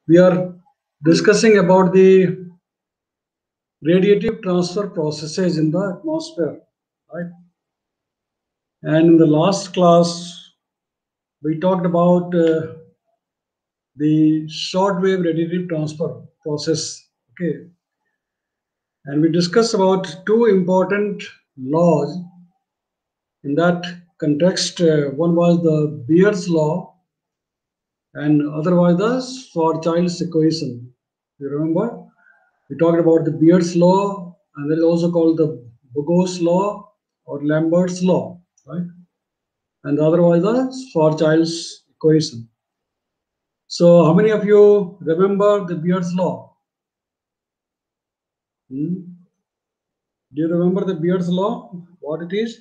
We are discussing about the radiative transfer processes in the atmosphere, right? And in the last class, we talked about the shortwave radiative transfer process. Okay, and we discussed about two important laws in that context. One was the Beer's law, and other was the Schwarzschild's equation. You remember? We talked about the Beer's law, and that is also called the Bogos law or Lambert's law, right? And the other was the Schwarzschild's equation. So, how many of you remember the Beer's law? Hmm? Do you remember the Beer's law? What it is?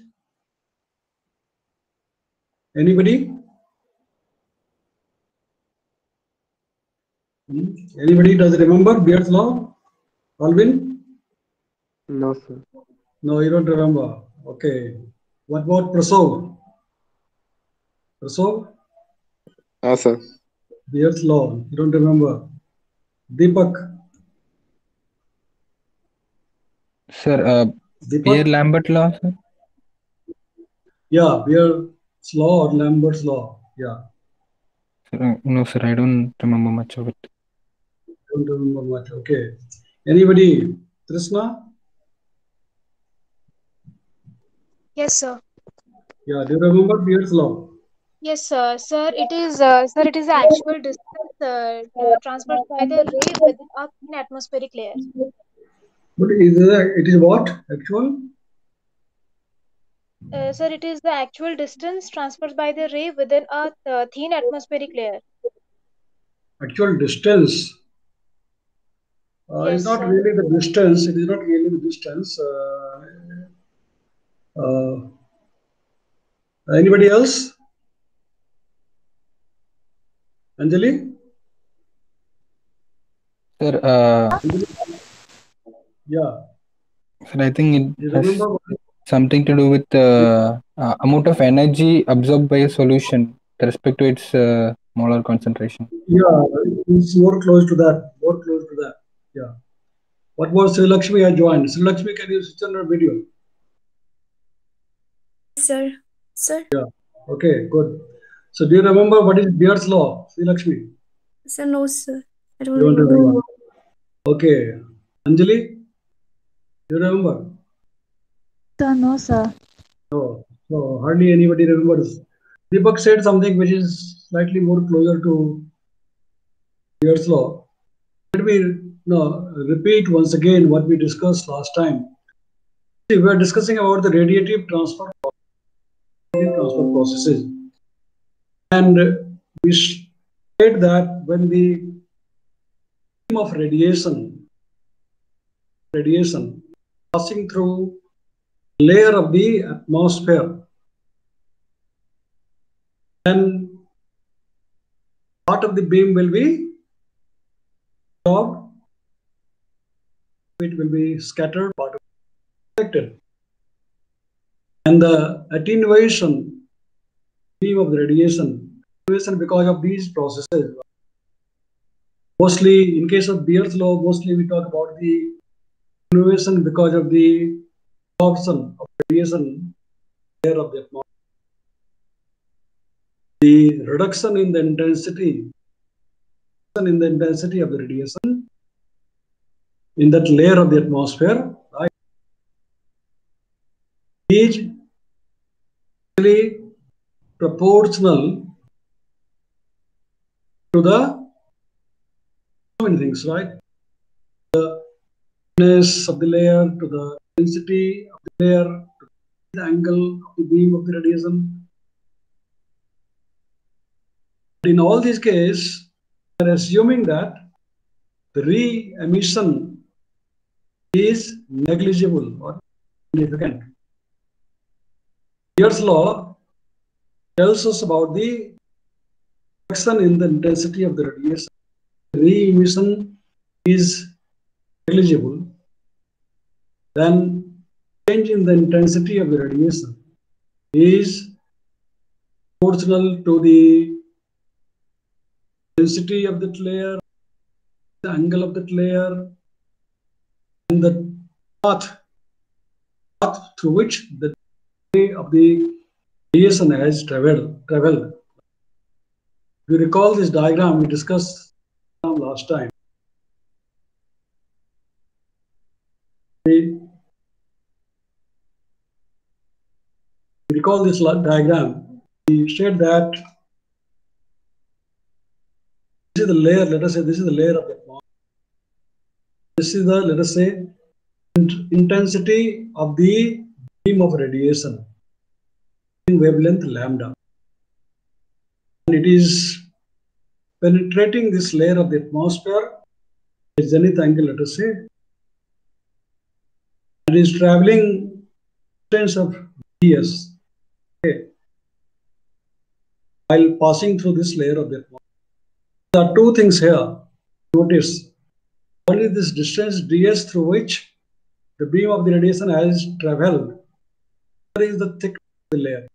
Anybody? Hmm? Anybody does remember Beer's law? Alvin? No, sir. No, you don't remember. Okay. What about Prasov? Prasov? Sir. Beer's law. You don't remember. Deepak? Sir, Deepak? Beer-Lambert law, sir? Yeah, Beer's law or Lambert's law. Yeah, No, sir, I don't remember much of it. don't remember much. Okay. Anybody? Trishna? Yes, sir. Yeah, do you remember Beer's law? Yes, sir. Sir, it is the actual distance transferred by the ray within a thin atmospheric layer. But it is what? Actual? Sir, it is the actual distance transferred by the ray within a thin atmospheric layer. Actual distance. It's Yes, not sir. really the distance. It is not really the distance. Anybody else? Anjali? Sir, Yeah. sir, I think You it has remember? something to do with the amount of energy absorbed by a solution with respect to its molar concentration. Yeah, it's more close to that. More close to that. Yeah. What was Sri Lakshmi had joined? Sri Lakshmi, can you switch on your video? Sir. Sir. Yeah. Okay, good. So do you remember what is Beer's law, Sri Lakshmi? Sir, no, sir. I don't You don't remember. remember. Okay. Anjali, you remember? Sir, no, sir. No. So hardly anybody remembers. Deepak said something which is slightly more closer to Beer's law. Let me repeat once again what we discussed last time. See, we are discussing about the radiative transfer processes. And we said that when the beam of radiation passing through layer of the atmosphere, then part of the beam will be absorbed, it will be scattered, part of it reflected. And the attenuation beam of the radiation because of these processes. Mostly in case of Beer's law, mostly we talk about the attenuation because of the absorption of radiation layer of the atmosphere. The reduction in the intensity of the radiation in that layer of the atmosphere, right, is really proportional to the so many things, right? The thickness of the layer, to the density of the layer, to the angle of the beam of the radiation. In all these cases, we are assuming that the re-emission is negligible or significant. Beer's law tells us about the reduction in the intensity of the radiation. Re-emission is negligible, then change in the intensity of the radiation is proportional to the density of that layer, the angle of that layer, and the path through which the ray of the radiation has traveled. If you recall this diagram, we discussed last time. We recall this diagram. We said that this is the layer. Let us say this is the layer of the atmosphere. This is the, let us say, intensity of the beam of radiation in wavelength lambda. And it is penetrating this layer of the atmosphere, the zenith angle, let us say. It is traveling distance of ds, okay, while passing through this layer of the atmosphere. There are two things here. Notice, only this distance ds through which the beam of the radiation has traveled. There is the thickness of the layer,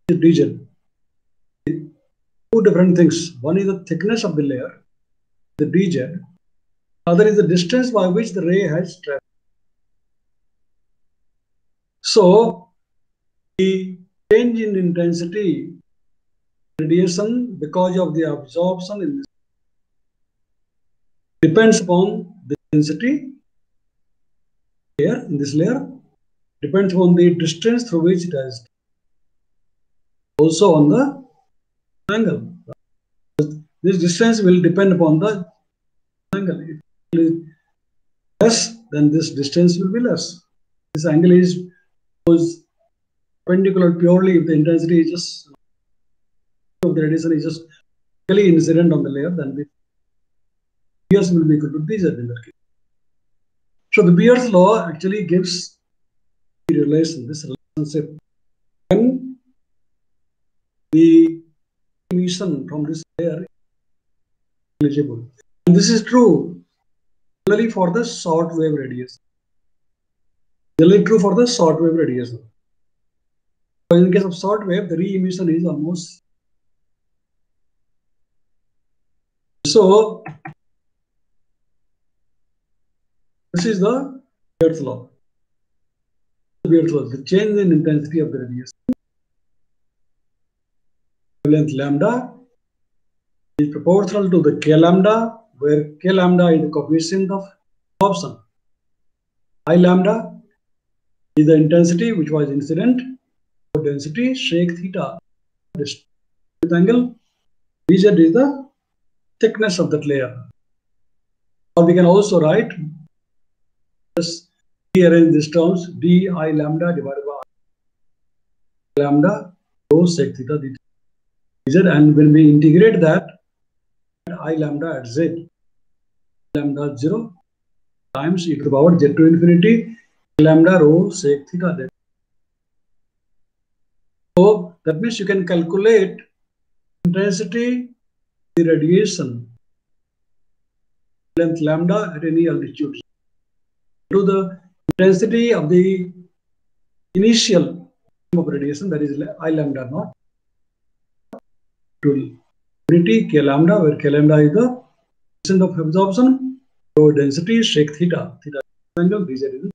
the dz. Two different things. One is the thickness of the layer, the dz. Other is the distance by which the ray has traveled. So, the change in intensity radiation because of the absorption in this depends upon the density layer in this layer, depends on the distance through which it has, also on the angle. This distance will depend upon the angle. If it is less, then this distance will be less. This angle is perpendicular purely if the intensity is just of the radiation is just really incident on the layer, then the Beer's will be equal to dz in that case. So the Beer's law actually gives the relation, this relationship. When the emission from this layer is negligible. And this is true generally for the short wave radiation. Generally true for the short wave radiation. So in case of short wave, the re-emission is almost. So this is the Beer's law. Beer's law, the change in intensity of the radiation. Wavelength lambda is proportional to the k lambda, where k lambda is the coefficient of absorption. I lambda is the intensity which was incident. Density sec theta. This angle dz is the thickness of that layer. Or we can also write, just rearrange these terms, d I lambda divided by I lambda rho sec theta dz, and when we integrate that, I lambda at z, lambda 0 times e to the power z to infinity lambda rho sec theta. So that means you can calculate intensity of the radiation length lambda at any altitude to the intensity of the initial of radiation, that is I lambda naught, to infinity k lambda, where k lambda is the coefficient of absorption, so density sec theta, theta angle dz.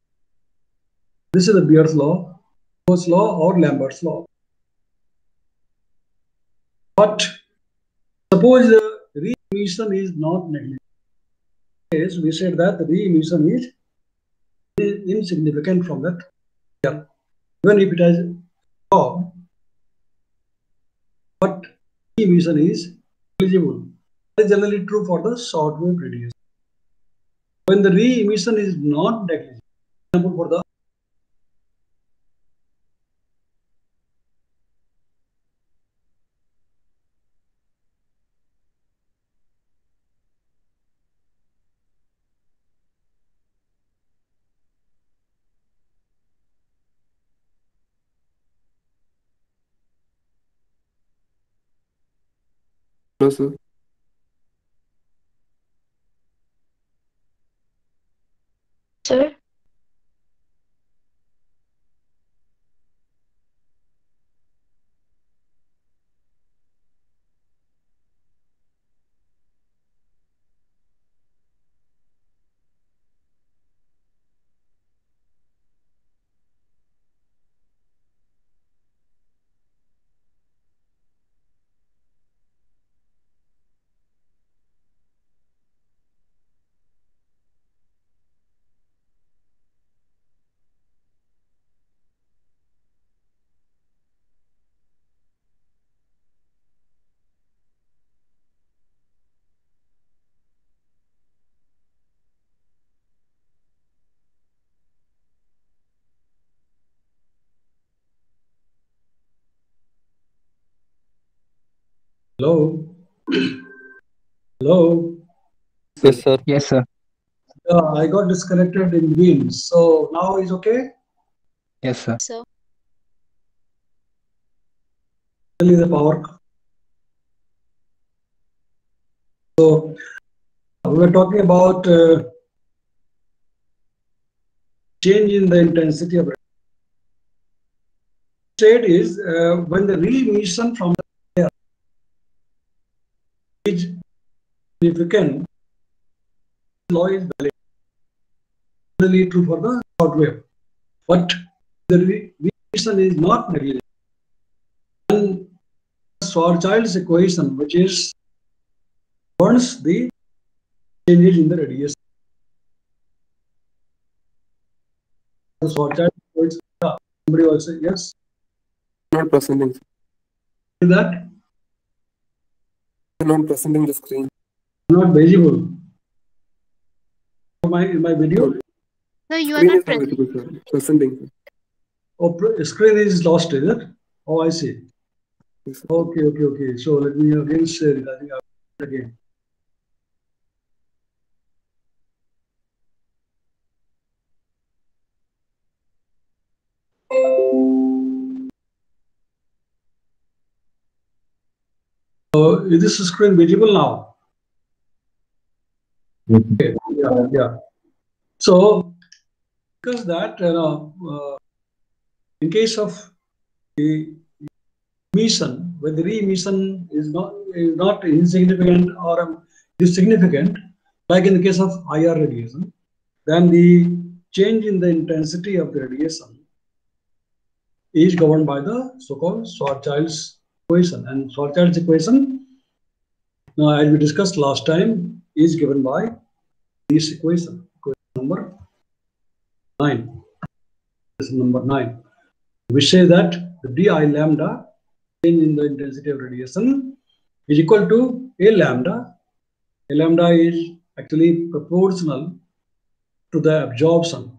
This is the Beer's law, Gauss law, or Lambert's law. But suppose the re-emission is not negligible. Yes, we said that the re-emission is insignificant from that. Yeah. Even if it has stopped, but re-emission is negligible. That is generally true for the short wave radiation. When the re-emission is not negligible, for example, for the No, sir. Sir? Hello? Hello? Yes, sir. Yes, sir. I got disconnected in between. So now is okay? Yes, sir. Sir. Only the power. So we were talking about change in the intensity of state is when the re-emission from the air is significant, law is valid. Only true for the short wave. But the re-emission is not negligible. And Schwarzschild's equation, which is governs the changes in the radius. Schwarzschild equation. Somebody also yes. Not presenting. Is that Not presenting the screen. not visible? In my video, Sir, you are Screen not is not present. visible, sir. Presenting. oh, screen is lost, is it? Oh, I see. Yes, sir. Okay. So let me again share it. I think I'll again. So is this screen visible now? Okay. Yeah. So because that in case of the emission, when the re-emission is not insignificant or is significant, like in the case of IR radiation, then the change in the intensity of the radiation is governed by the so-called Schwarzschild's equation. And Schwarzschild's equation, as we discussed last time, is given by this equation number 9. This is number 9. We say that the di lambda change in the intensity of radiation is equal to a lambda. A lambda is actually proportional to the absorption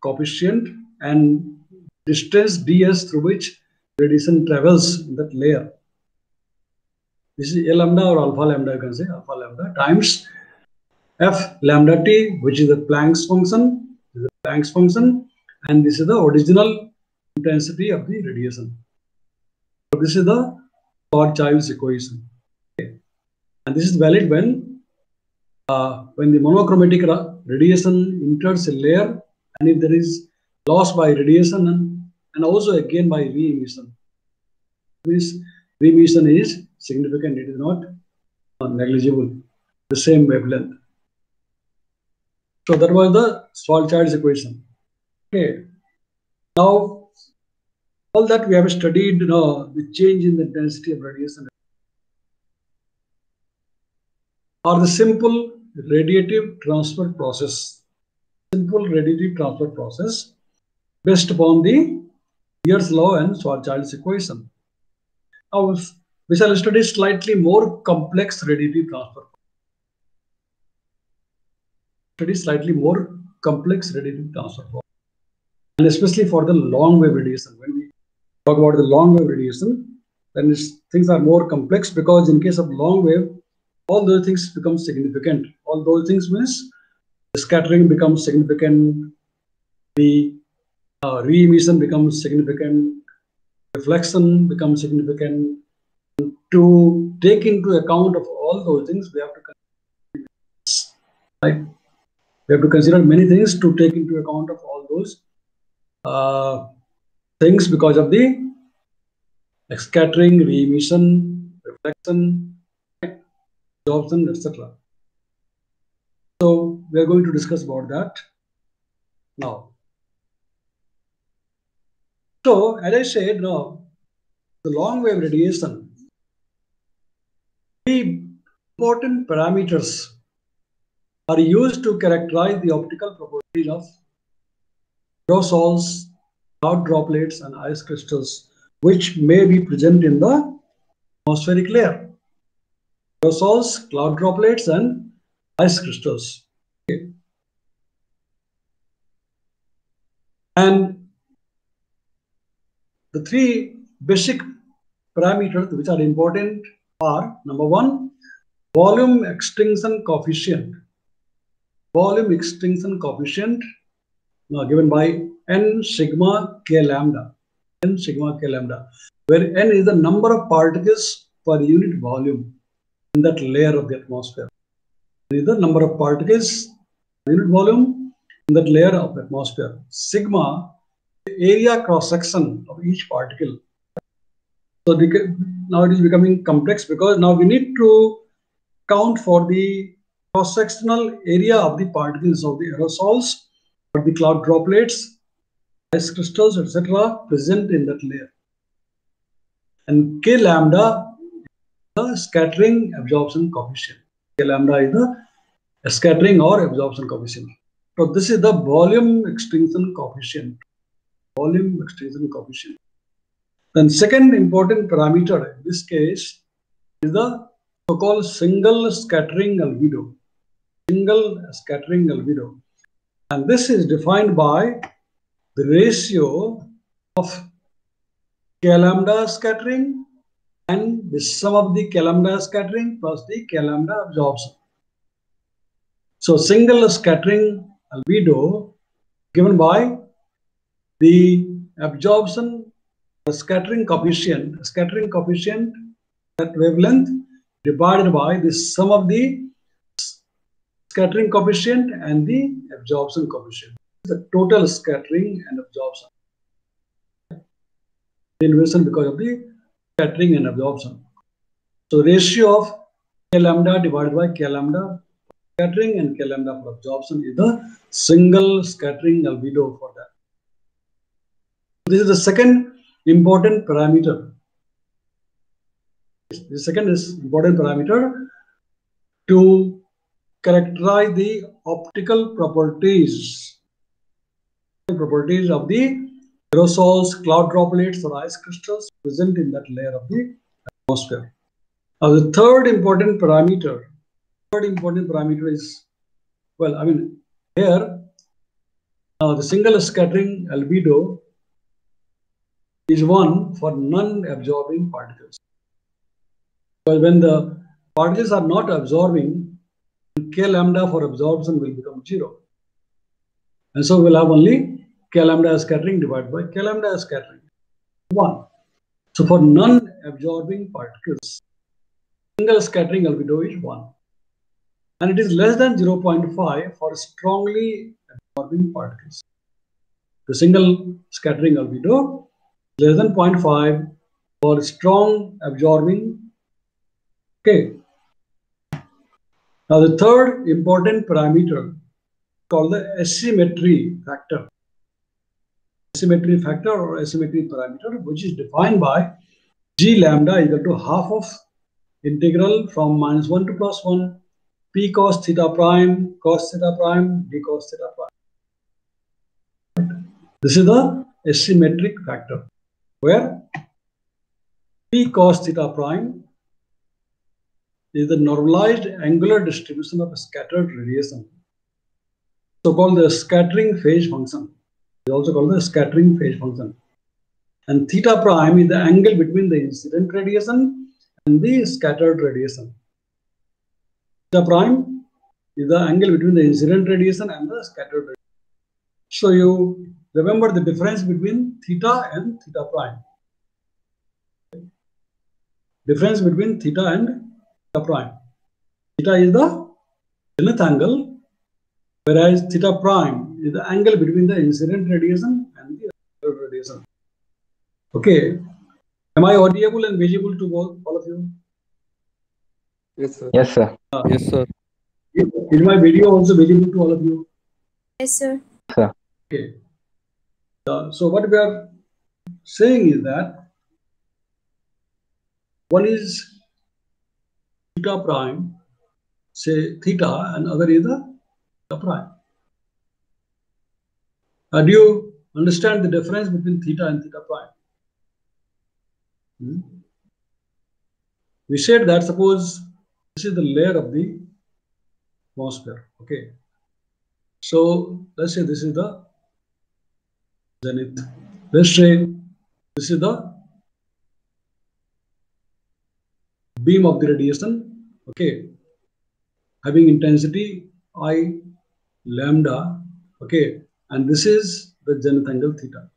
coefficient and distance ds through which radiation travels in that layer. This is a lambda or alpha lambda, you can say alpha lambda times f lambda t, which is the Planck's function. This is the Planck's function, and this is the original intensity of the radiation. So this is the Schwarzschild's equation. Okay. And this is valid when the monochromatic radiation enters a layer, and if there is loss by radiation and also again by re-emission. This re-emission is significant, it is not negligible, the same wavelength. So that was the Schwarzschild's equation. Okay. Now, all that we have studied, the change in the intensity of radiation are the simple radiative transfer process. Simple radiative transfer process based upon the Beer's law and Schwarzschild's equation. Now, we shall study slightly more complex radiative transfer. Study slightly more complex radiative transfer, and especially for the long wave radiation. When we talk about the long wave radiation, then things are more complex, because in case of long wave, all those things become significant. All those things means the scattering becomes significant, the re-emission becomes significant, reflection becomes significant. To take into account of all those things, we have to right? We have to consider many things to take into account of all those things, because of the scattering, re-emission, reflection, absorption, etc. So we are going to discuss about that now. So as I said, now the long wave radiation, three important parameters are used to characterize the optical properties of aerosols, cloud droplets, and ice crystals, which may be present in the atmospheric layer. Aerosols, cloud droplets, and ice crystals. Okay. And the three basic parameters which are important are, number one, volume extinction coefficient. Volume extinction coefficient given by n sigma k lambda. N sigma k lambda, where n is the number of particles per unit volume in that layer of the atmosphere. N is the number of particles per unit volume in that layer of the atmosphere. Sigma, the area cross section of each particle. So now it is becoming complex because now we need to count for the cross-sectional area of the particles of the aerosols or the cloud droplets, ice crystals, etc. present in that layer. And K lambda is the scattering absorption coefficient. K lambda is the scattering or absorption coefficient. So this is the volume extinction coefficient. Volume extinction coefficient. Then second important parameter in this case is the so-called single scattering albedo. Single scattering albedo. And this is defined by the ratio of K lambda scattering and the sum of the K lambda scattering plus the K lambda absorption. So single scattering albedo given by the absorption scattering coefficient at wavelength divided by the sum of the scattering coefficient and the absorption coefficient. The total scattering and absorption. The inversion because of the scattering and absorption. So ratio of K lambda divided by K lambda scattering and K lambda for absorption is the single scattering albedo for that. This is the second important parameter. The second is important parameter to characterize the optical properties of the aerosols, cloud droplets, or ice crystals present in that layer of the atmosphere. Now, the third important parameter is, well, I mean, here the single scattering albedo is 1 for non-absorbing particles. Because when the particles are not absorbing, K lambda for absorption will become 0. And so we'll have only K lambda scattering divided by K lambda scattering, 1. So for non-absorbing particles, single scattering albedo is 1. And it is less than 0.5 for strongly absorbing particles. The single scattering albedo less than 0.5 for strong absorbing. Okay. Now the third important parameter called the asymmetry factor. Asymmetry factor or asymmetry parameter, which is defined by G lambda equal to half of integral from -1 to +1 P cos theta prime D cos theta prime. This is the asymmetric factor, where P cos theta prime is the normalized angular distribution of scattered radiation, so-called the scattering phase function. It is also called the scattering phase function. And theta prime is the angle between the incident radiation and the scattered radiation. Theta prime is the angle between the incident radiation and the scattered radiation. So you remember the difference between theta and theta prime. Difference between theta and theta prime. Theta is the zenith angle, whereas theta prime is the angle between the incident radiation and the scattered radiation. Okay. Am I audible and visible to all of you? Yes, sir. Yes, sir. Yes, sir. Is my video also visible to all of you? Yes, sir. Okay. So what we are saying is that one is theta prime, say theta, and other is the theta prime. Do you understand the difference between theta and theta prime? We said that suppose this is the layer of the atmosphere. Okay. So let's say this is the zenith. Let's say this is the beam of the radiation, okay, having intensity I lambda, okay, and this is the zenith angle theta.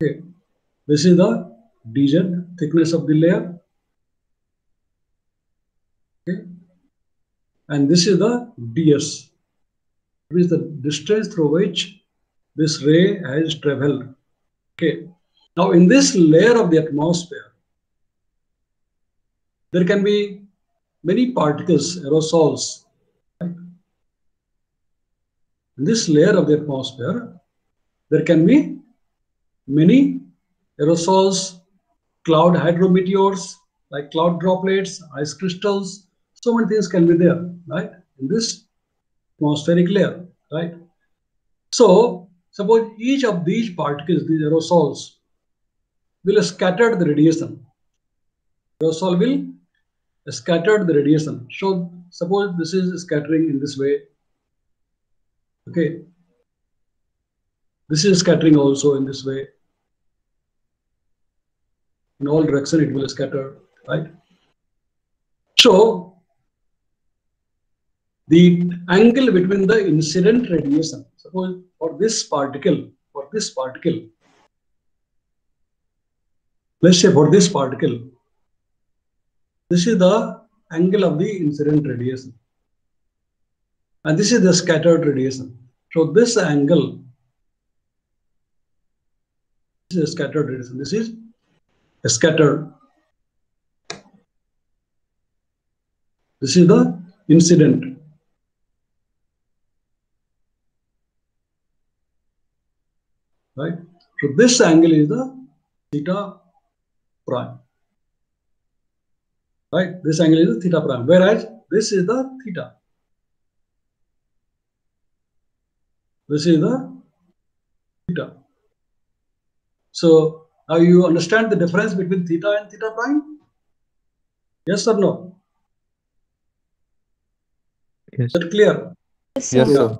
Okay, this is the dz, thickness of the layer, okay, and this is the ds, which is the distance through which this ray has traveled. Okay, now in this layer of the atmosphere, there can be many particles, aerosols. Right? In this layer of the atmosphere, there can be many aerosols, cloud hydrometeors, like cloud droplets, ice crystals. So many things can be there, right? In this atmospheric layer, right? So suppose each of these particles, these aerosols, will scatter the radiation. Aerosol will scatter the radiation. So suppose this is scattering in this way. Okay. This is scattering also in this way. In all direction it will scatter, right? So the angle between the incident radiation, suppose for this particle, let's say for this particle, this is the angle of the incident radiation, and this is the scattered radiation. So this angle, this is a scattered radiation, this is a scattered, this is the incident. Right? So this angle is the theta prime. Right? This angle is the theta prime, whereas this is the theta. This is the theta. So now you understand the difference between theta and theta prime? Yes or no? Yes. Is that clear? Yes, Yes, sir. sir.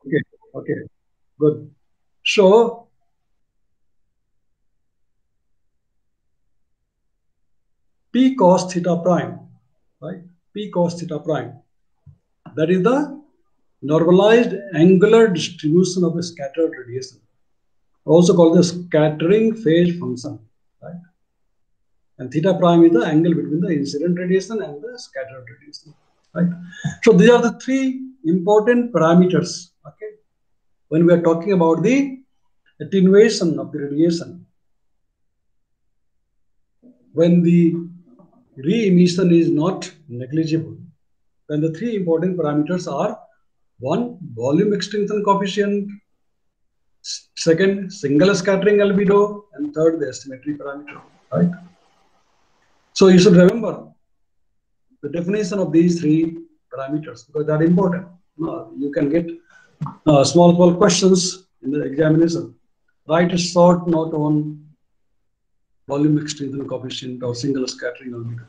Okay, okay, good. So P cos theta prime, right? P cos theta prime, that is the normalized angular distribution of the scattered radiation, also called the scattering phase function, right? And theta prime is the angle between the incident radiation and the scattered radiation, right? So these are the three important parameters, okay, when we are talking about the attenuation of the radiation. When the re-emission is not negligible, then the three important parameters are: one, volume extinction coefficient; second, single scattering albedo; and third, the estimetry parameter, right? So you should remember the definition of these three parameters because they are important. You can get small questions in the examination. Write a short note on volume extinction coefficient or single scattering albedo.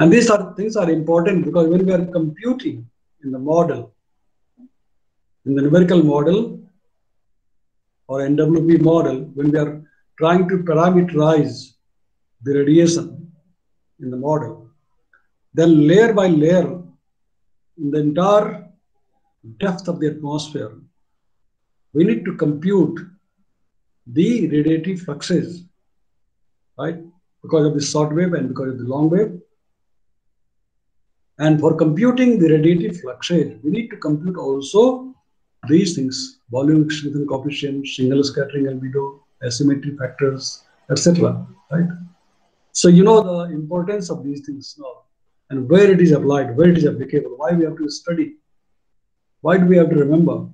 And these things are important because when we are computing in the model, in the numerical model or NWP model, when we are trying to parameterize the radiation in the model, then layer by layer, in the entire depth of the atmosphere, we need to compute the radiative fluxes, right? Because of the short wave and because of the long wave. And for computing the radiative fluxes, we need to compute also these things: volume extinction coefficient, single scattering albedo, asymmetry factors, etc. Right? So you know the importance of these things now, and where it is applied, where it is applicable, why we have to study, why do we have to remember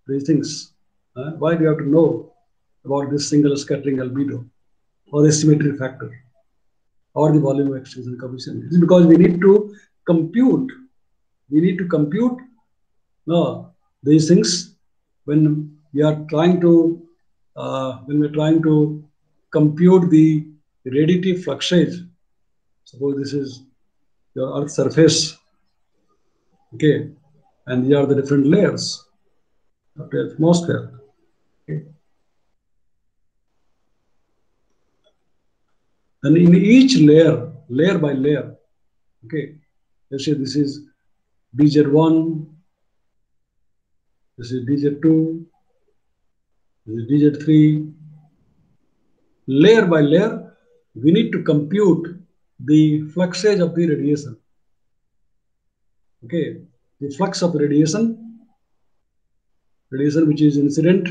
these things, why do we have to know about this single scattering albedo or asymmetry factor or the volume extinction coefficient. It is because we need to compute these things when we are trying to compute the radiative fluxes. Suppose this is your Earth surface, okay, and these are the different layers of the atmosphere. Okay. And in each layer, layer by layer. Okay, let's say this is DZ1, this is DZ2, this is DZ3. Layer by layer, we need to compute the fluxage of the radiation. Okay, the flux of the radiation which is incident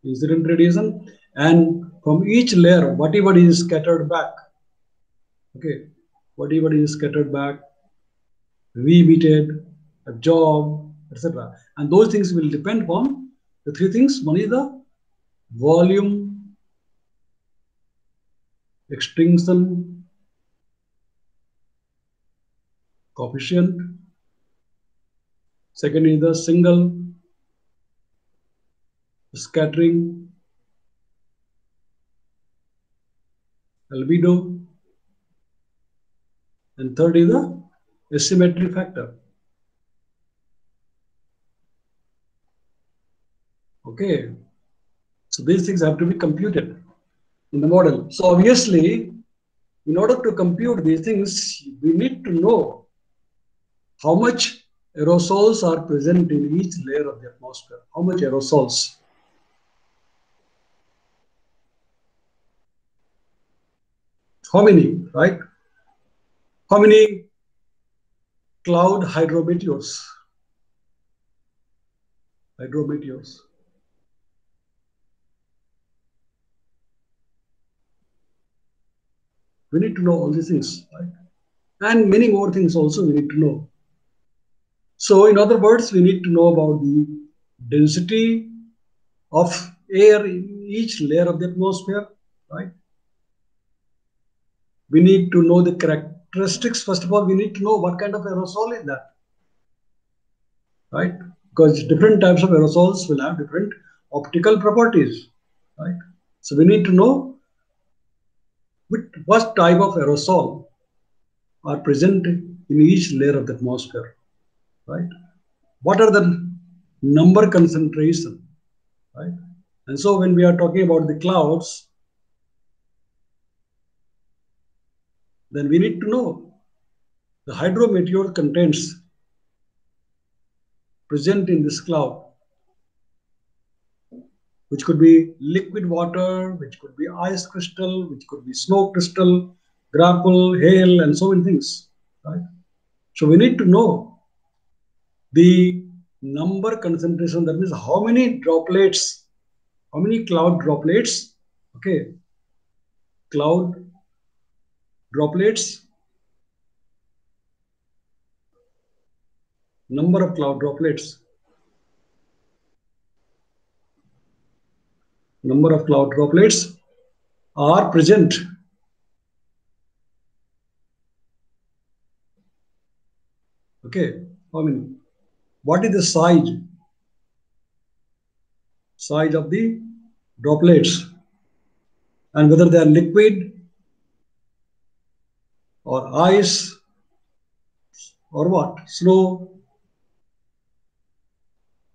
radiation, and from each layer, whatever is scattered back. Okay, whatever is scattered back, re-emitted, absorbed, etc. And those things will depend on the three things. One is the volume, extinction coefficient. Second is the single scattering albedo. And third is the asymmetry factor. Okay, so these things have to be computed in the model. So obviously, in order to compute these things, we need to know how much aerosols are present in each layer of the atmosphere. How much aerosols? How many, right? How many cloud hydrometeors? We need to know all these things, right? And many more things also we need to know. So in other words, we need to know about the density of air in each layer of the atmosphere, right? We need to know the characteristics. First of all, we need to know what kind of aerosol is that, right? Because different types of aerosols will have different optical properties, right? So we need to know what type of aerosol are present in each layer of the atmosphere, right? What are the number concentration, right? And so when we are talking about the clouds, then we need to know the hydrometeor contents present in this cloud, which could be liquid water, which could be ice crystal, which could be snow crystal, grapple, hail, and so many things, right? So we need to know the number concentration, that means how many droplets, how many cloud droplets, okay, cloud droplets, number of cloud droplets, are present okay. How many? What is the size of the droplets, and whether they are liquid or ice or what, snow.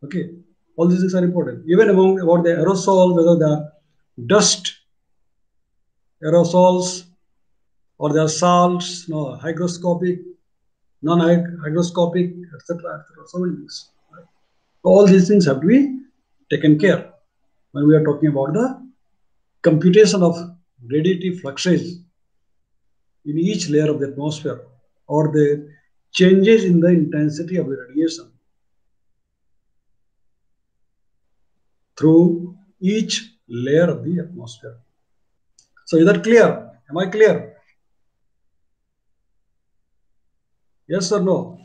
Okay, all these things are important. Even about the aerosol, whether they are dust aerosols or they are salts, no, hygroscopic, non-hygroscopic, etc. So many things. Right? All these things have to be taken care when we are talking about the computation of radiative fluxes in each layer of the atmosphere, or the changes in the intensity of the radiation through each layer of the atmosphere. So is that clear? Am I clear? Yes or no?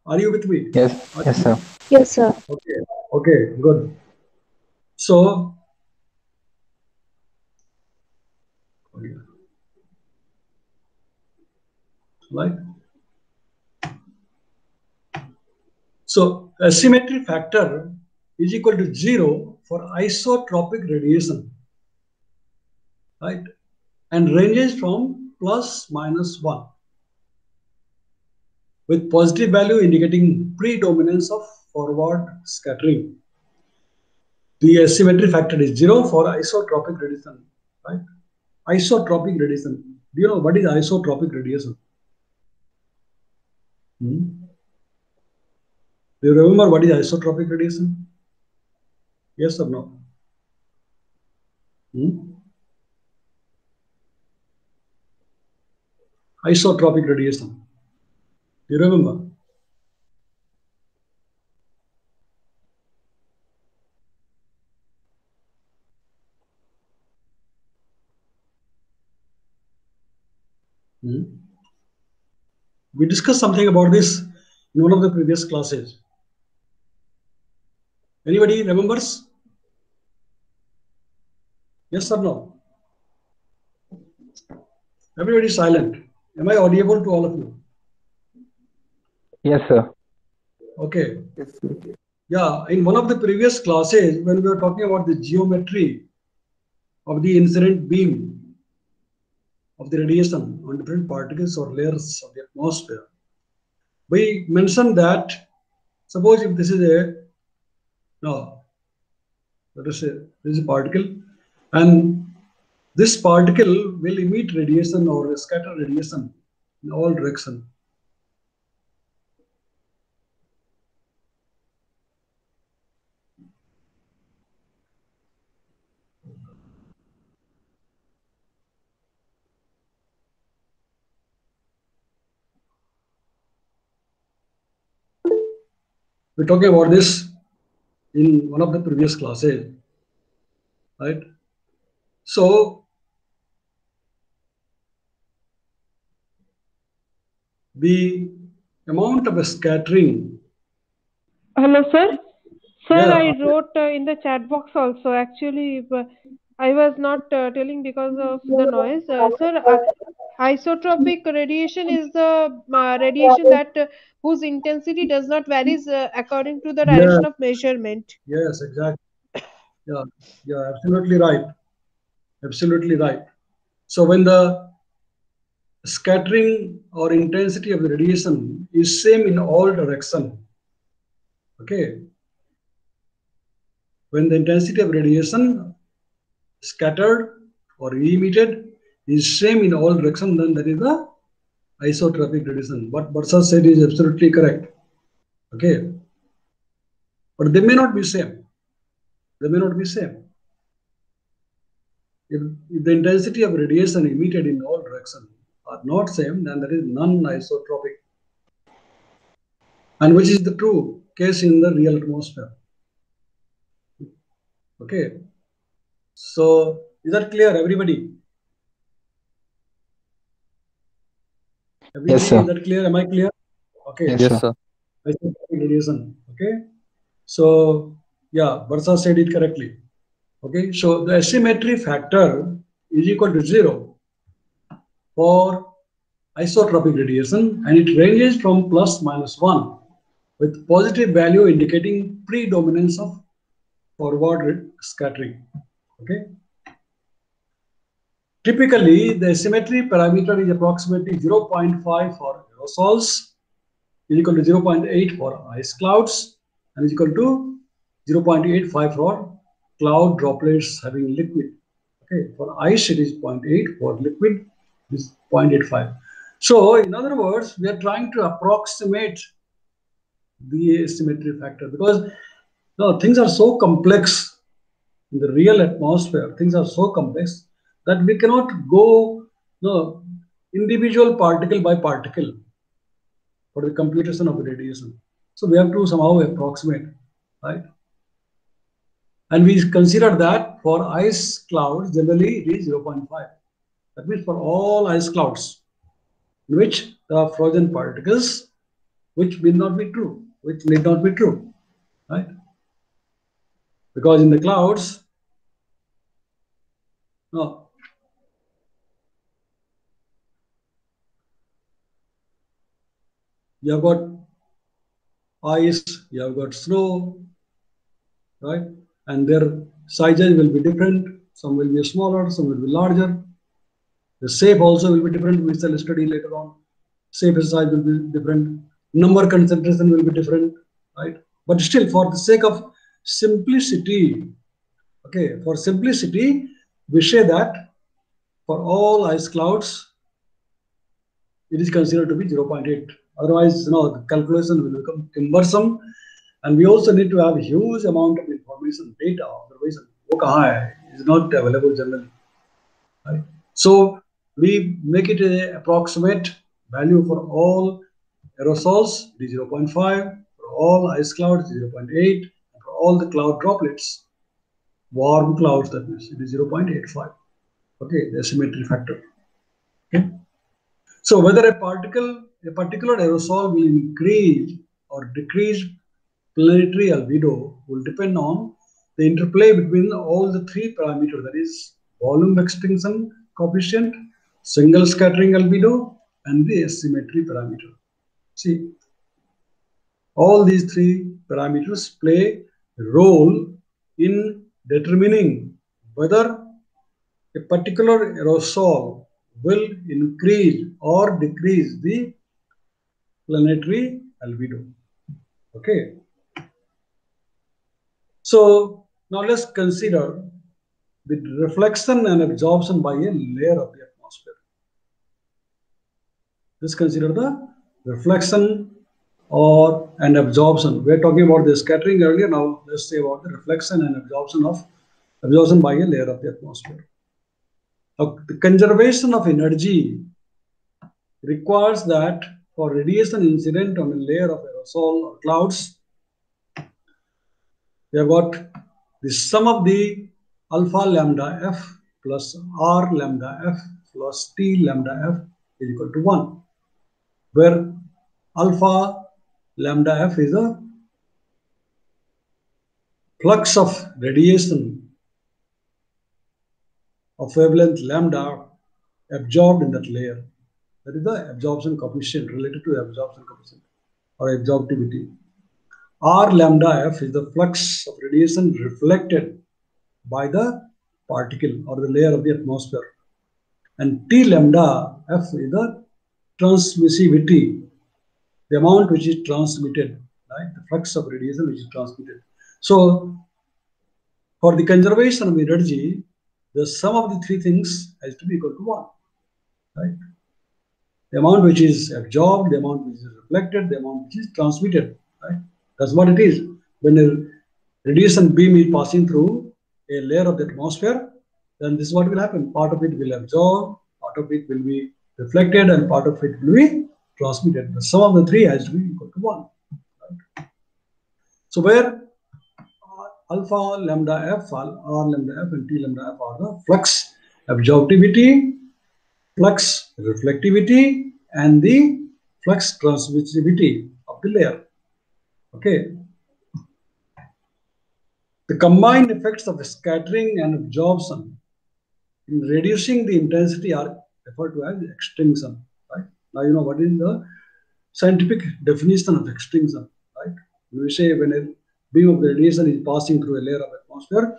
Are you with me? Yes, yes, sir. Yes, sir. Okay, good. So, right? So, asymmetry factor is equal to 0 for isotropic radiation, right? And ranges from plus minus 1, with positive value indicating predominance of forward scattering. The asymmetry factor is 0 for isotropic radiation, right? isotropic radiation. Do you know what is isotropic radiation? Do you remember what is isotropic radiation? Yes or no? Isotropic radiation. Do you remember? We discussed something about this in one of the previous classes. Anybody remembers? Yes or no? Everybody is silent. Am I audible to all of you? Yes, sir. Okay. Yes, sir. Yeah, in one of the previous classes, when we were talking about the geometry of the incident beam of the radiation on different particles or layers of the atmosphere, we mentioned that suppose if this is this is a particle, and this particle will emit radiation or scatter radiation in all directions. We're talking about this in one of the previous classes, right? So the amount of scattering. Hello, sir. Sir, Yeah. I wrote in the chat box also. Actually, I was not telling because of the noise. Sir, isotropic radiation is the radiation that whose intensity does not varies according to the Yeah. direction of measurement. Yes, exactly. Yeah, absolutely right. Absolutely right. So when the scattering or intensity of the radiation is same in all direction, okay, when the intensity of radiation scattered or emitted is same in all direction, then that is the isotropic radiation. What Bursa said is absolutely correct. Okay, but they may not be same. They may not be same. If the intensity of radiation emitted in all directions are not same, then that is non-isotropic. And which is the true case in the real atmosphere. Okay. So is that clear, everybody? Yes, sir. Is that clear? Am I clear? Okay. Yes, Yes, sir. sir. Isotropic radiation. Okay. So yeah, Bursa said it correctly. Okay. So the asymmetry factor is equal to 0 for isotropic radiation, and it ranges from plus minus 1 with positive value indicating predominance of forward scattering. Okay. Typically, the symmetry parameter is approximately 0.5 for aerosols, is equal to 0.8 for ice clouds, and is equal to 0.85 for cloud droplets having liquid. Okay, for ice it is 0.8, for liquid it is 0.85. So, in other words, we are trying to approximate the symmetry factor because things are so complex in the real atmosphere. Things are so complex that we cannot go individual particle by particle for the computation of the radiation. So we have to somehow approximate, right? And we consider that for ice clouds, generally it is 0.5. That means for all ice clouds, in which there are frozen particles, which will not be true, which need not be true, right? Because in the clouds, no, you have got ice, you have got snow, right? And their sizes will be different. Some will be smaller, some will be larger. The shape also will be different. We shall study later on. Shape and size will be different. Number concentration will be different, right? But still, for the sake of simplicity, okay, for simplicity, we say that for all ice clouds, it is considered to be 0.8. Otherwise, the calculation will become cumbersome, and we also need to have a huge amount of information, data, observation. वो कहाँ है? Is not available generally. Right? So we make it an approximate value for all aerosols, it is 0.5, for all ice clouds, 0.8, and for all the cloud droplets, warm clouds, that means it is 0.85. Okay, the symmetry factor. Okay. So whether a particular aerosol will increase or decrease planetary albedo will depend on the interplay between all the three parameters, that is volume extinction coefficient, single scattering albedo, and the asymmetry parameter. See, all these three parameters play a role in determining whether a particular aerosol will increase or decrease the planetary albedo. Okay. So now let's consider the reflection and absorption by a layer of the atmosphere. Let's consider the reflection and absorption. We are talking about the scattering earlier. Now let's say about the reflection and absorption by a layer of the atmosphere. Now, the conservation of energy requires that for radiation incident on a layer of aerosol or clouds, we have got the sum of the alpha lambda f plus r lambda f plus t lambda f is equal to 1, where alpha lambda f is a flux of radiation of wavelength lambda absorbed in that layer. That is the absorption coefficient related to absorption coefficient or absorptivity. R lambda f is the flux of radiation reflected by the particle or the layer of the atmosphere. And T lambda f is the transmissivity, the amount which is transmitted, right? The flux of radiation which is transmitted. So for the conservation of energy, the sum of the three things has to be equal to 1, right? The amount which is absorbed, the amount which is reflected, the amount which is transmitted, right? That's what it is. When a radiation beam is passing through a layer of the atmosphere, then this is what will happen. Part of it will absorb, part of it will be reflected, and part of it will be transmitted. The sum of the three has to be equal to 1. Right? So where alpha lambda f, r lambda f, and t lambda f are the flux absorptivity, flux reflectivity, and the flux transmissivity of the layer. Okay. The combined effects of scattering and absorption in reducing the intensity are referred to as extinction. Right? Now you know what is the scientific definition of extinction. Right? We say when a beam of radiation is passing through a layer of atmosphere,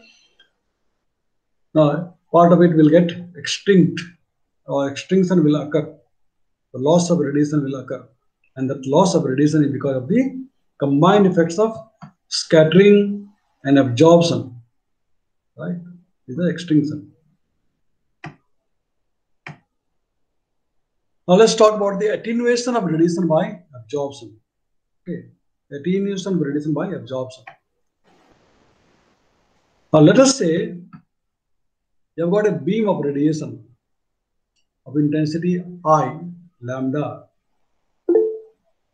part of it will get extinct, or extinction will occur. The loss of radiation will occur, and that loss of radiation is because of the combined effects of scattering and absorption, right? Is the extinction. Now let's talk about the attenuation of radiation by absorption. Okay, attenuation of radiation by absorption. Now let us say you have got a beam of radiation of intensity I lambda.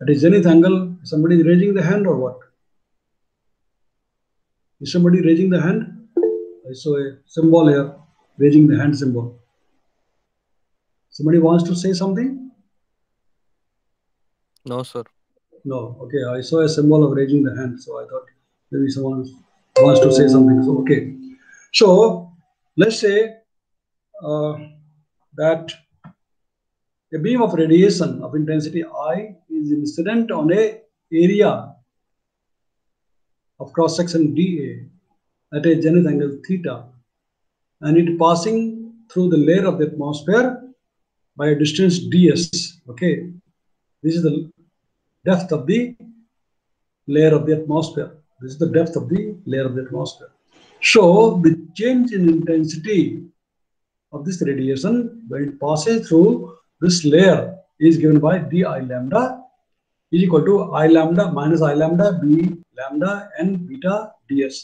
At a zenith angle, somebody is raising the hand or what? Is somebody raising the hand? I saw a symbol here, raising the hand symbol. Somebody wants to say something? No, sir. No. Okay, I saw a symbol of raising the hand, so I thought maybe someone wants to say something. So, okay. So, let's say that a beam of radiation of intensity I is incident on a area of cross section dA at a zenith angle theta, and it passing through the layer of the atmosphere by a distance ds. Okay, this is the depth of the layer of the atmosphere. This is the depth of the layer of the atmosphere. So the change in intensity of this radiation when it passes through this layer is given by di lambda is equal to I lambda minus I lambda B lambda n beta ds.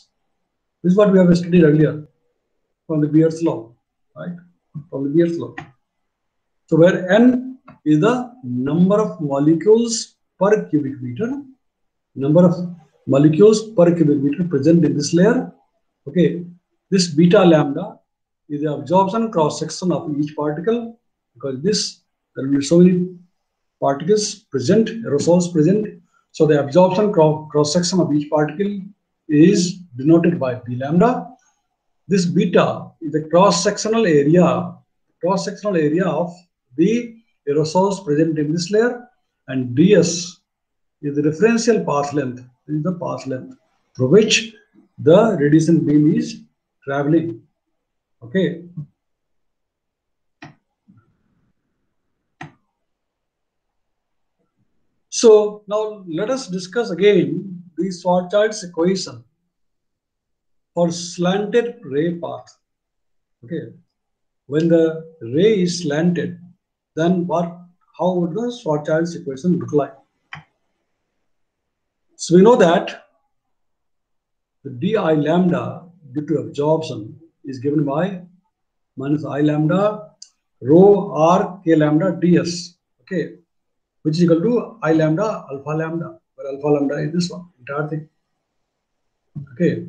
This is what we have studied earlier from the Beer's law, right? From the Beer's law. So where n is the number of molecules per cubic meter, number of molecules per cubic meter present in this layer. Okay, this beta lambda is the absorption cross section of each particle, because there will be so many particles present, aerosols present. So the absorption cross section of each particle is denoted by B lambda. This beta is the cross-sectional area of the aerosols present in this layer, and ds is the referential path length. This is the path length through which the radiation beam is traveling. Okay. So now let us discuss again the Schwarzschild's equation for slanted ray path. Okay, when the ray is slanted, then how would the Schwarzschild's equation look like? So we know that the di lambda due to absorption is given by minus I lambda rho r k lambda ds. Okay, which is equal to I lambda alpha lambda, where alpha lambda is this one, entire thing. Okay.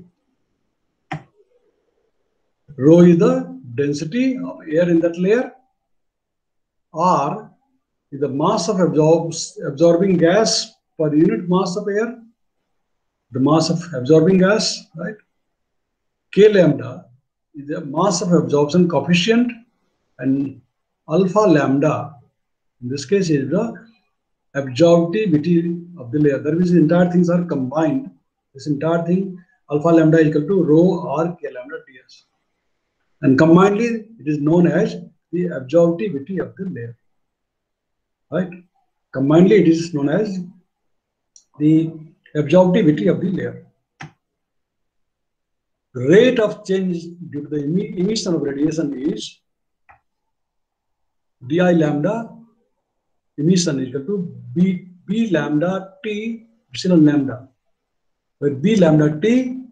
Rho is the density of air in that layer. R is the mass of absorbing gas per unit mass of air, the mass of absorbing gas, right? K lambda is the mass of absorption coefficient, and alpha lambda, in this case, is the absorptivity of the layer. That means the entire things are combined. This entire thing, alpha lambda is equal to rho r k lambda ds. And combinedly, it is known as the absorptivity of the layer. Right? Combinedly, it is known as the absorptivity of the layer. The rate of change due to the emission of radiation is di lambda emission is equal to b lambda t epsilon lambda, where b lambda t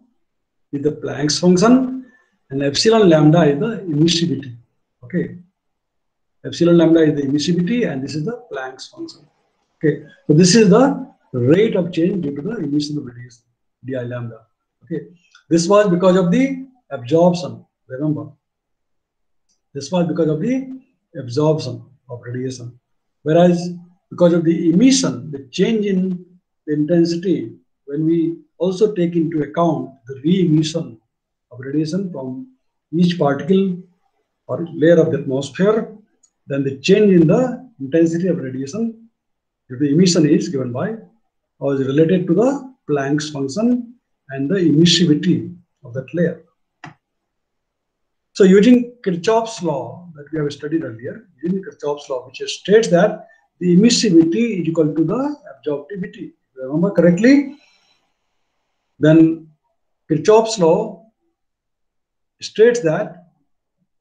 is the Planck's function and epsilon lambda is the emissivity. Okay, epsilon lambda is the emissivity and this is the Planck's function. Okay, so this is the rate of change due to the emission of radiation, di lambda. Okay, this was because of the absorption. Remember, this was because of the absorption of radiation. Whereas because of the emission, the change in the intensity, when we also take into account the re-emission of radiation from each particle or layer of the atmosphere, then the change in the intensity of radiation due to emission is given by or is related to the Planck's function and the emissivity of that layer. So using Kirchhoff's law that we have studied earlier, using Kirchhoff's law, which states that the emissivity is equal to the absorptivity. Remember correctly? Then Kirchhoff's law states that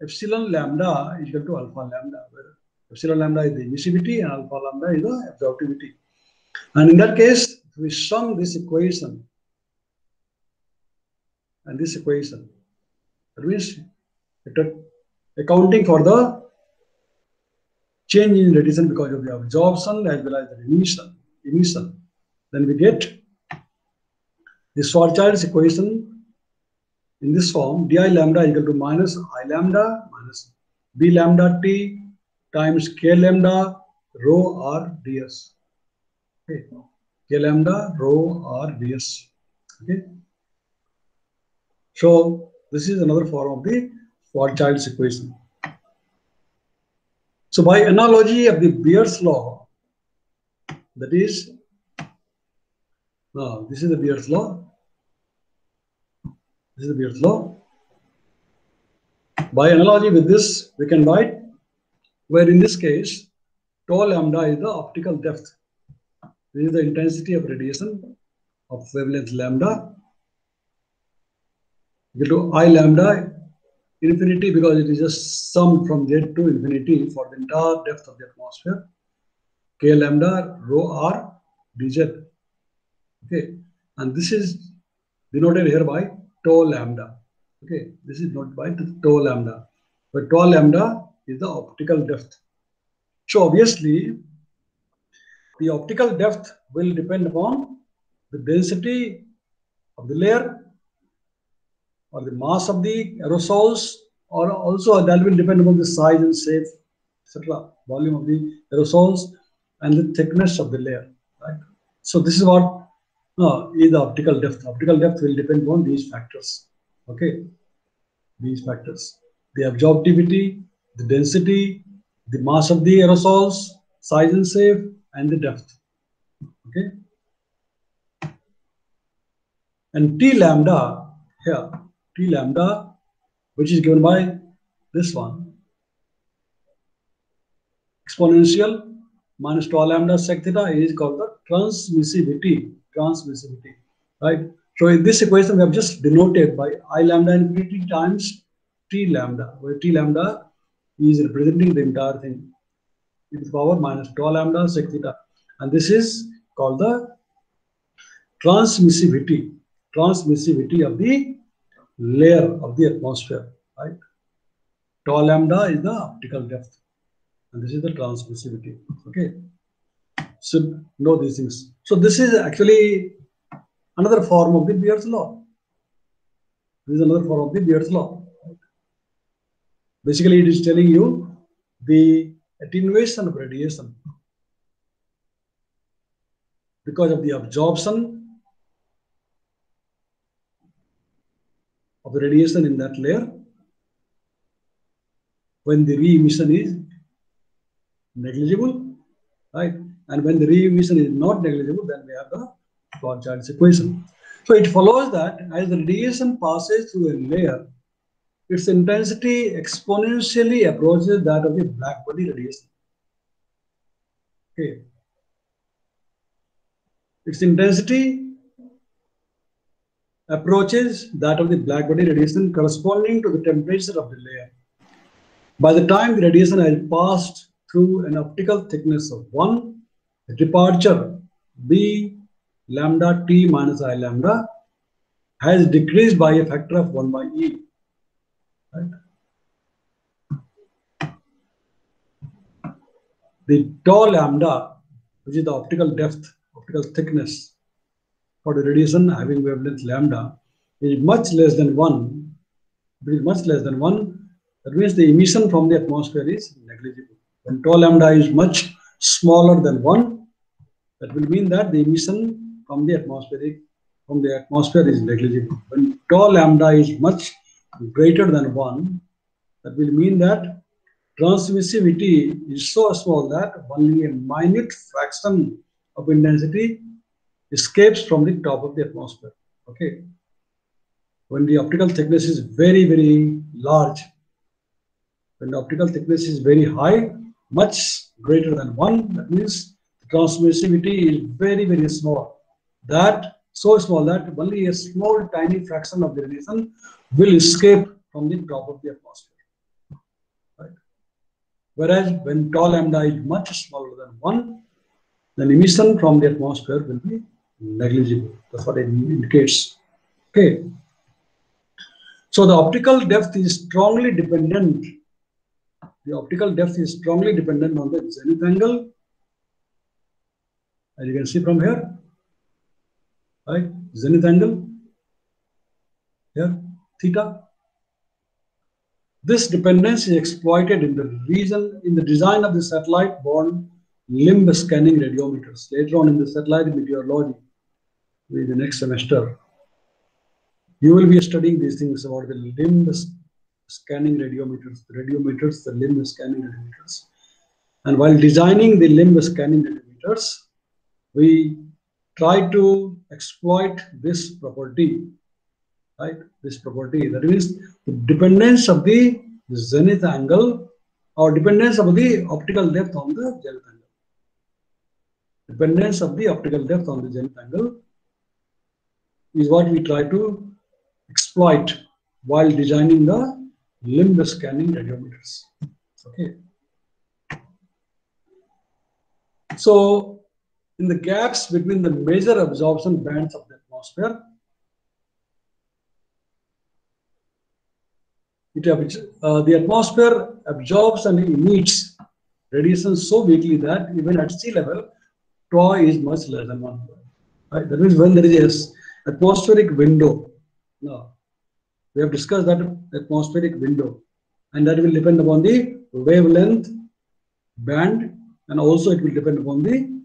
epsilon lambda is equal to alpha lambda, where epsilon lambda is the emissivity and alpha lambda is the absorptivity. And in that case, we sum this equation and this equation. That means accounting for the change in radiation because of the absorption as well as the emission. Then we get the Schwarzschild's equation in this form: di lambda is equal to minus I lambda minus b lambda t times k lambda rho r ds. Okay, k lambda rho r ds. Okay. So this is another form of the Schwarzschild's equation. So by analogy of the Beer's law, that is, this is the Beer's law. This is the Beer's law. By analogy with this, we can write, where in this case, tau lambda is the optical depth. This is the intensity of radiation of wavelength lambda. Equal to I lambda infinity because it is just sum from z to infinity for the entire depth of the atmosphere. K lambda rho r dz. Okay, and this is denoted here by tau lambda. Okay, this is denoted by the tau lambda. But tau lambda is the optical depth. So obviously, the optical depth will depend upon the density of the layer or the mass of the aerosols, or also that will depend upon the size and shape, etc., volume of the aerosols and the thickness of the layer. Right. So this is what is the optical depth. Optical depth will depend on these factors. Okay, these factors: the absorptivity, the density, the mass of the aerosols, size and shape, and the depth. Okay, and T lambda here, T lambda, which is given by this one, exponential minus tau lambda sec theta, is called the transmissivity. Transmissivity, right? So in this equation, we have just denoted by I lambda infinity times T lambda, where T lambda is representing the entire thing e to the power minus tau lambda sec theta, and this is called the transmissivity. Transmissivity of the layer of the atmosphere, right? Tau lambda is the optical depth, and this is the transmissivity. Okay, so know these things. So this is actually another form of the Beer's law. This is another form of the Beer's law. Basically, it is telling you the attenuation of radiation because of the absorption of the radiation in that layer when the re-emission is negligible, right? And when the re-emission is not negligible, then we have the Schwarzschild's equation. So it follows that as the radiation passes through a layer, its intensity exponentially approaches that of the black body radiation. Okay. Its intensity approaches that of the black body radiation corresponding to the temperature of the layer. By the time the radiation has passed through an optical thickness of 1, the departure B lambda T minus I lambda has decreased by a factor of 1 by E. Right? The tau lambda, which is the optical depth, optical thickness for the radiation having wavelength lambda, is much less than 1. It is much less than 1. That means the emission from the atmosphere is negligible. When tau lambda is much smaller than 1, that will mean that the emission from the atmosphere is negligible. When tau lambda is much greater than 1, that will mean that transmissivity is so small that only a minute fraction of intensity escapes from the top of the atmosphere. Okay. When the optical thickness is very, very large, when the optical thickness is very high, much greater than 1, that means the transmissivity is very, very small. That so small that only a small, tiny fraction of the radiation will escape from the top of the atmosphere. Right? Whereas when tau lambda is much smaller than 1, then emission from the atmosphere will be negligible. That's what it indicates. Okay. So the optical depth is strongly dependent. The optical depth is strongly dependent on the zenith angle, as you can see from here. Right? Zenith angle here, theta. This dependence is exploited in the design of the satellite-borne limb scanning radiometers. Later on in the satellite meteorology, in the next semester, you will be studying these things about the limb scanning radiometers, the limb scanning radiometers. And while designing the limb scanning radiometers, we try to exploit this property, right? This property, that means the dependence of the zenith angle or dependence of the optical depth on the zenith angle. Dependence of the optical depth on the zenith angle is what we try to exploit while designing the limb scanning radiometers. Okay. So, in the gaps between the major absorption bands of the atmosphere, the atmosphere absorbs and emits radiation so weakly that even at sea level, tau is much less than 1. Right? That means when there is an atmospheric window, now we have discussed that atmospheric window, and that will depend upon the wavelength band, and also it will depend upon the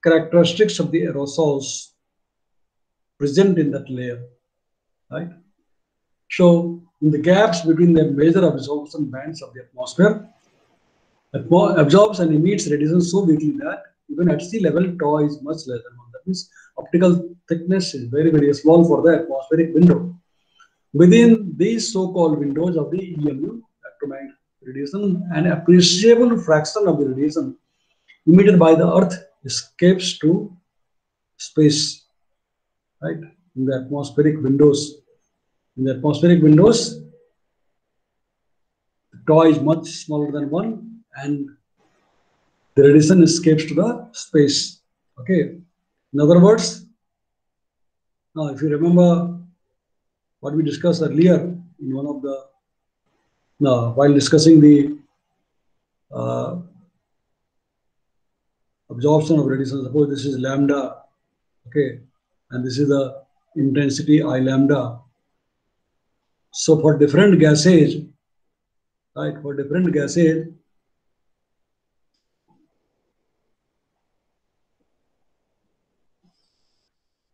characteristics of the aerosols present in that layer, right? So in the gaps between the major absorption bands of the atmosphere, absorbs and emits radiation so weakly that even at sea level, tau is much less than 1. That means optical thickness is very, very small for the atmospheric window. Within these so-called windows of the EMU, electromagnetic radiation, an appreciable fraction of the radiation emitted by the Earth escapes to space, right? In the atmospheric windows. In the atmospheric windows, the tau is much smaller than 1, and the radiation escapes to the space. Okay. In other words, now if you remember what we discussed earlier in one of the while discussing the absorption of radiation, suppose this is lambda, okay, and this is the intensity I lambda. So for different gases, right, for different gases,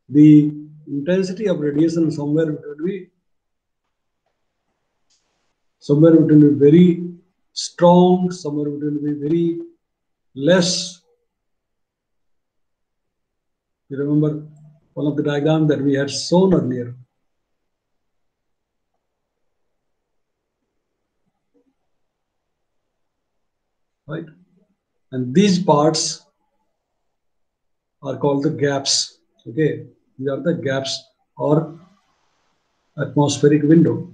the intensity of radiation somewhere between very strong, somewhere between be very less. You remember one of the diagrams that we had shown earlier. Right? And these parts are called the gaps. Okay, these are the gaps or atmospheric window.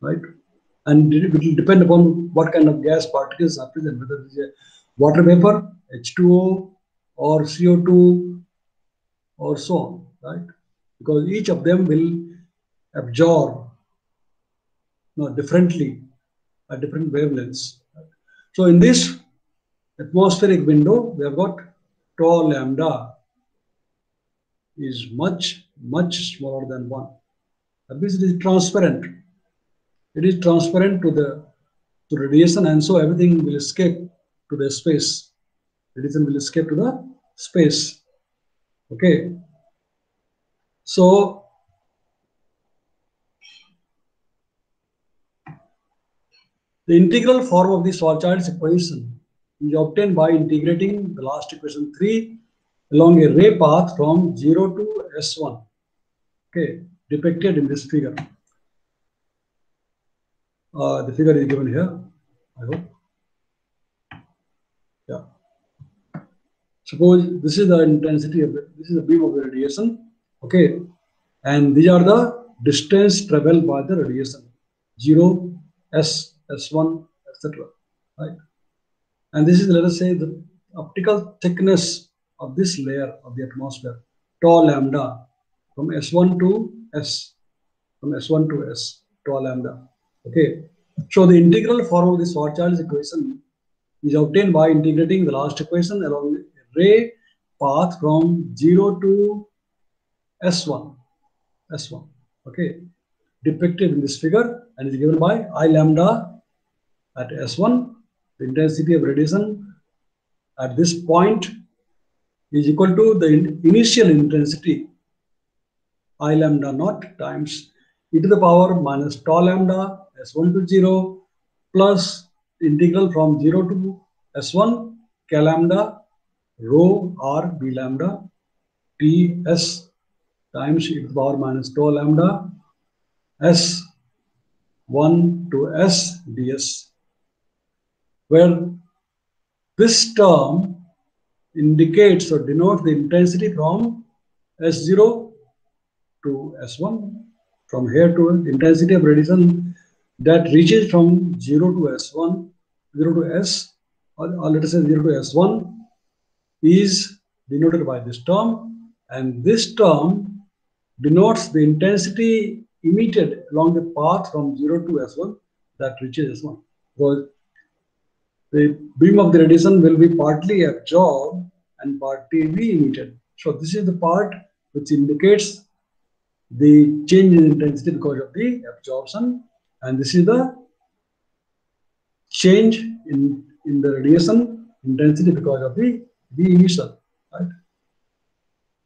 Right? And it will depend upon what kind of gas particles are present, whether it is a water vapor, H2O, or CO2, or so on, right? Because each of them will absorb differently at different wavelengths. So in this atmospheric window, we have got tau lambda is much, much smaller than 1. That means it is transparent. It is transparent to radiation, and so everything will escape to the space. Radiation will escape to the space. Okay. So the integral form of the Schwarzschild's equation is obtained by integrating the last equation 3 along a ray path from 0 to S1. Okay, depicted in this figure. The figure is given here, I hope. Yeah. Suppose this is the intensity of this is the beam of the radiation. Okay, and these are the distance traveled by the radiation, 0, S, S1, etc. Right? And this is, let us say, the optical thickness of this layer of the atmosphere, tau lambda, from S1 to S, tau lambda. Okay. So the integral form of the Schwarzschild's equation is obtained by integrating the last equation along the ray path from 0 to S1. Okay. Depicted in this figure and is given by I lambda at S1. The intensity of radiation at this point is equal to the initial intensity I lambda naught times e to the power minus tau lambda S1 to 0 plus integral from 0 to S1 k lambda rho r b lambda ts times e to the power minus tau lambda S1 to S ds, where this term indicates or denotes the intensity from S0 to S1. From here to intensity of radiation that reaches from 0 to S1, 0 to S, or let us say 0 to S1 is denoted by this term, and this term denotes the intensity emitted along the path from 0 to S1 that reaches S1. Because the beam of the radiation will be partly absorbed and partly be emitted. So this is the part which indicates the change in intensity because of the absorption, and this is the change in the radiation intensity because of the emission. Right?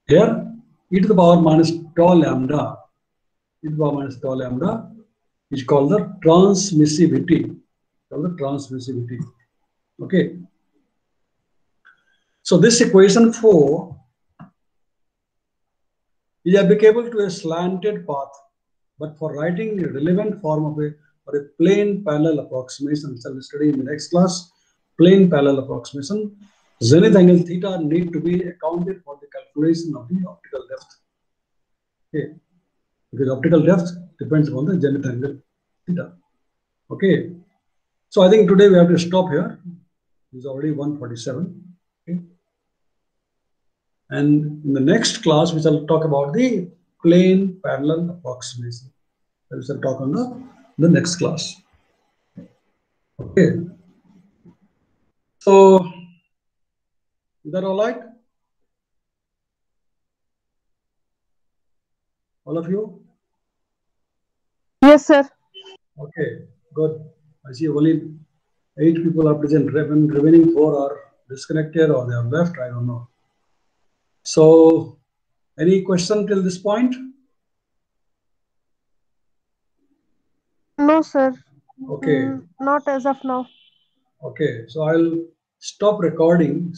Here, e to the power minus tau lambda, e to the power minus tau lambda is called the transmissivity. Okay. So this equation 4 is applicable to a slanted path, but for writing a relevant form of a plane parallel approximation, which I will study in the next class, plane parallel approximation, zenith angle theta need to be accounted for the calculation of the optical depth. Okay, because optical depth depends upon the zenith angle theta. Okay, so I think today we have to stop here. It's already 1:47. Okay. And in the next class, we shall talk about the plane parallel approximation. We shall talk on the next class. Okay. So, is that all right? All of you? Yes, sir. Okay, good. I see only 8 people are present. Remaining 4 are disconnected or they have left. I don't know. So, any question till this point? No, sir. Okay. Not as of now. Okay. So I'll stop recording.